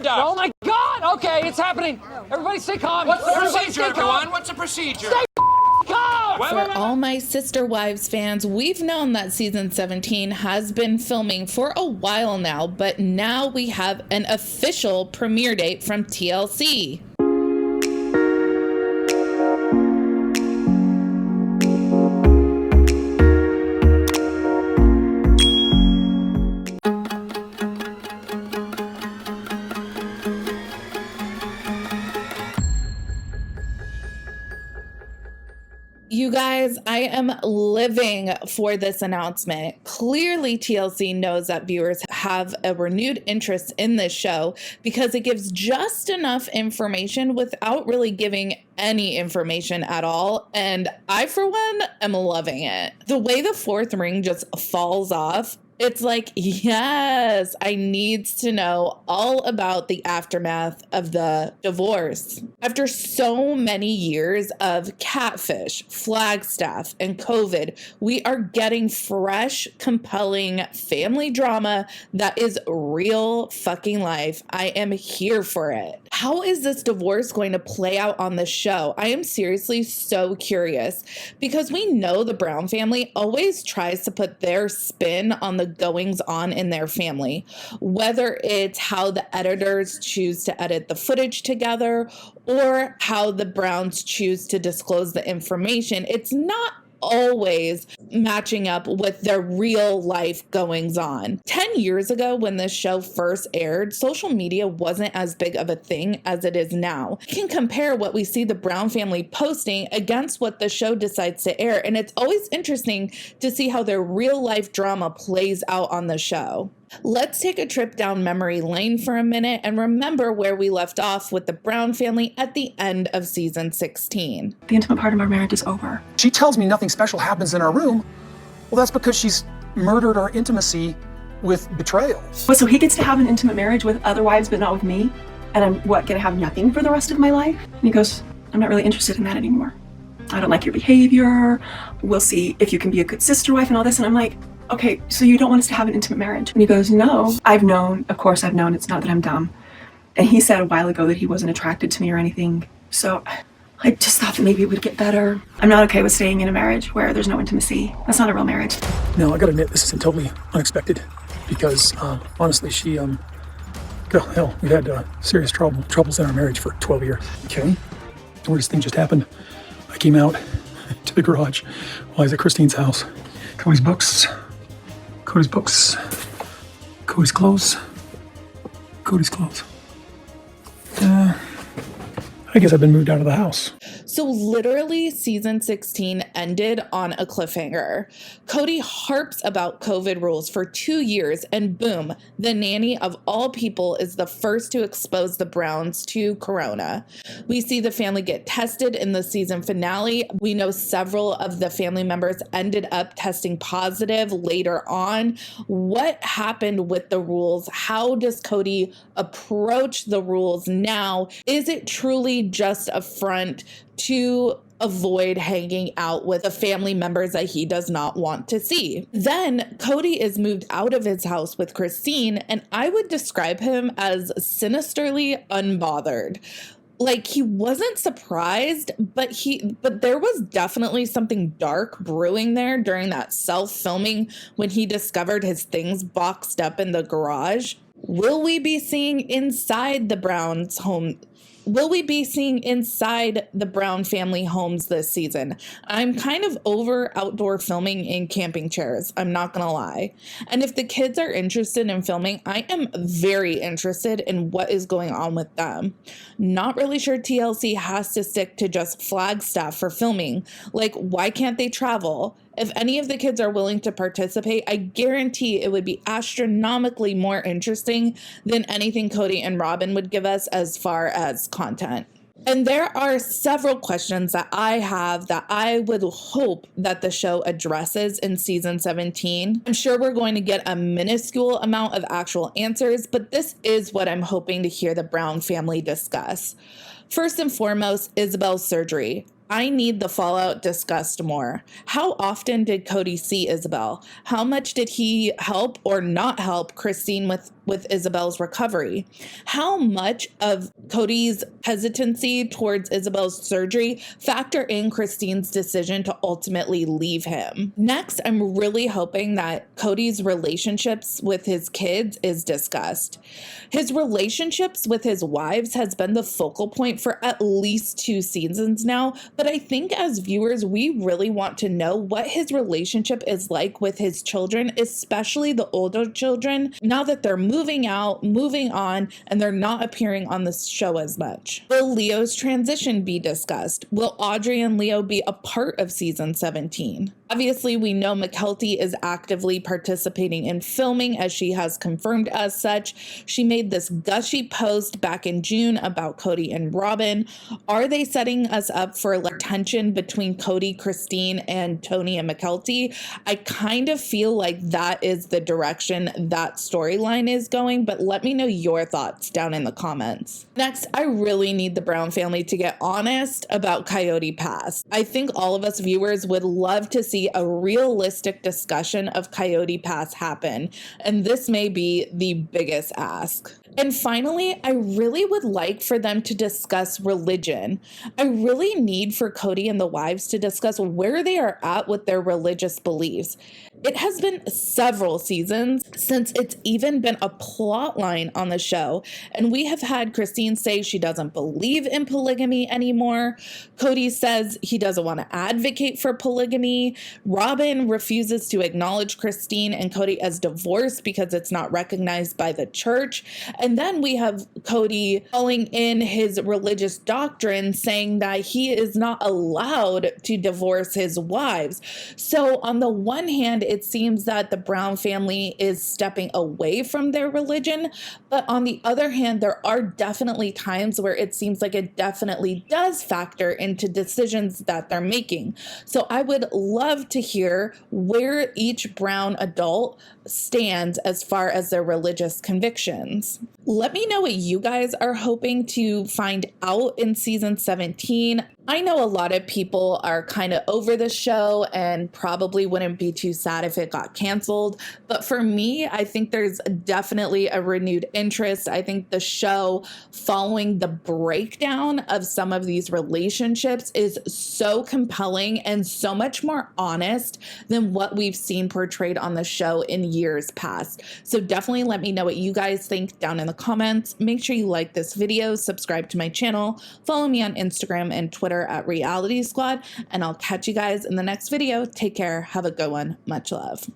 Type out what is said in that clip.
conduct. Oh my God! Okay, it's happening. Everybody stay calm. What's the Everybody procedure, stay calm. everyone? What's the procedure? Stay calm. For all my Sister Wives fans, we've known that season 17 has been filming for a while now, but now we have an official premiere date from TLC. You guys, I am living for this announcement. Clearly, TLC knows that viewers have a renewed interest in this show because it gives just enough information without really giving any information at all. And I, for one, am loving it. The way the fourth ring just falls off, it's like, yes, I need to know all about the aftermath of the divorce. After so many years of catfish, Flagstaff, and COVID, we are getting fresh, compelling family drama that is real fucking life. I am here for it. How is this divorce going to play out on the show? I am seriously so curious because we know the Brown family always tries to put their spin on the goings on in their family, whether it's how the editors choose to edit the footage together or how the Browns choose to disclose the information. It's not always matching up with their real life goings on. 10 years ago, when this show first aired, social media wasn't as big of a thing as it is now. You can compare what we see the Brown family posting against what the show decides to air, and it's always interesting to see how their real life drama plays out on the show. Let's take a trip down memory lane for a minute and remember where we left off with the Brown family at the end of season 16. The intimate part of our marriage is over. She tells me nothing special happens in our room. Well, that's because she's murdered our intimacy with betrayal. So he gets to have an intimate marriage with other wives, but not with me? And I'm, gonna have nothing for the rest of my life? And he goes, I'm not really interested in that anymore. I don't like your behavior. We'll see if you can be a good sister wife and all this. And I'm like, okay, so you don't want us to have an intimate marriage? And he goes, no. Of course I've known, it's not that I'm dumb. And he said a while ago that he wasn't attracted to me or anything. So I just thought that maybe it would get better. I'm not okay with staying in a marriage where there's no intimacy. That's not a real marriage. No, I gotta admit, this isn't totally unexpected because honestly, she, hell, we had serious troubles in our marriage for 12 years. Okay, the weirdest thing just happened. I came out to the garage while I was at Christine's house. Cody's books, Cody's clothes. I guess I've been moved out of the house. So literally season 16 ended on a cliffhanger. Kody harps about COVID rules for 2 years and boom, the nanny of all people is the first to expose the Browns to corona. We see the family get tested in the season finale. We know several of the family members ended up testing positive later on. What happened with the rules? How does Kody approach the rules now? Is it truly just a front to avoid hanging out with the family members that he does not want to see? Then Kody is moved out of his house with Christine, and I would describe him as sinisterly unbothered. Like, he wasn't surprised, but there was definitely something dark brewing there during that self-filming when he discovered his things boxed up in the garage. Will we be seeing inside the Browns' home? Will we be seeing inside the Brown family homes this season? I'm kind of over outdoor filming in camping chairs, I'm not gonna lie. And if the kids are interested in filming, I am very interested in what is going on with them. Not really sure TLC has to stick to just Flagstaff for filming. Like, why can't they travel? If any of the kids are willing to participate, I guarantee it would be astronomically more interesting than anything Kody and Robin would give us as far as content. And there are several questions that I have that I would hope that the show addresses in season 17. I'm sure we're going to get a minuscule amount of actual answers, but this is what I'm hoping to hear the Brown family discuss. First and foremost, Isabel's surgery. I need the fallout discussed more. How often did Kody see Isabel? How much did he help or not help Christine with with Isabel's recovery. How much of Kody's hesitancy towards Isabel's surgery factor in Christine's decision to ultimately leave him? Next, I'm really hoping that Kody's relationships with his kids is discussed. His relationships with his wives has been the focal point for at least 2 seasons now, but I think as viewers, we really want to know what his relationship is like with his children, especially the older children, now that they're moving out, moving on, and they're not appearing on the show as much. Will Leo's transition be discussed? Will Audrey and Leo be a part of season 17? Obviously, we know Mykelti is actively participating in filming, as she has confirmed as such. She made this gushy post back in June about Kody and Robin. Are they setting us up for like tension between Kody, Christine, and Tony and Mykelti? I kind of feel like that is the direction that storyline is going, but let me know your thoughts down in the comments. Next, I really need the Brown family to get honest about Coyote Pass. I think all of us viewers would love to see a realistic discussion of Coyote Pass happen, and this may be the biggest ask. And finally, I really would like for them to discuss religion. I really need for Kody and the wives to discuss where they are at with their religious beliefs. It has been several seasons since it's even been a plot line on the show, and we have had Christine say she doesn't believe in polygamy anymore. Kody says he doesn't want to advocate for polygamy. Robin refuses to acknowledge Christine and Kody as divorced because it's not recognized by the church. And then we have Kody calling in his religious doctrine, saying that he is not allowed to divorce his wives. So on the one hand, it seems that the Brown family is stepping away from their religion, but on the other hand, there are definitely times where it seems like it definitely does factor into decisions that they're making. So I would love to hear where each Brown adult stands as far as their religious convictions. Let me know what you guys are hoping to find out in season 17. I know a lot of people are kind of over the show and probably wouldn't be too sad if it got canceled. But for me, I think there's definitely a renewed interest. I think the show, following the breakdown of some of these relationships, is so compelling and so much more honest than what we've seen portrayed on the show in years past. So definitely let me know what you guys think down in the comments. Make sure you like this video, subscribe to my channel, follow me on Instagram and Twitter at Reality Squad, and I'll catch you guys in the next video. Take care. Have a good one. Much love.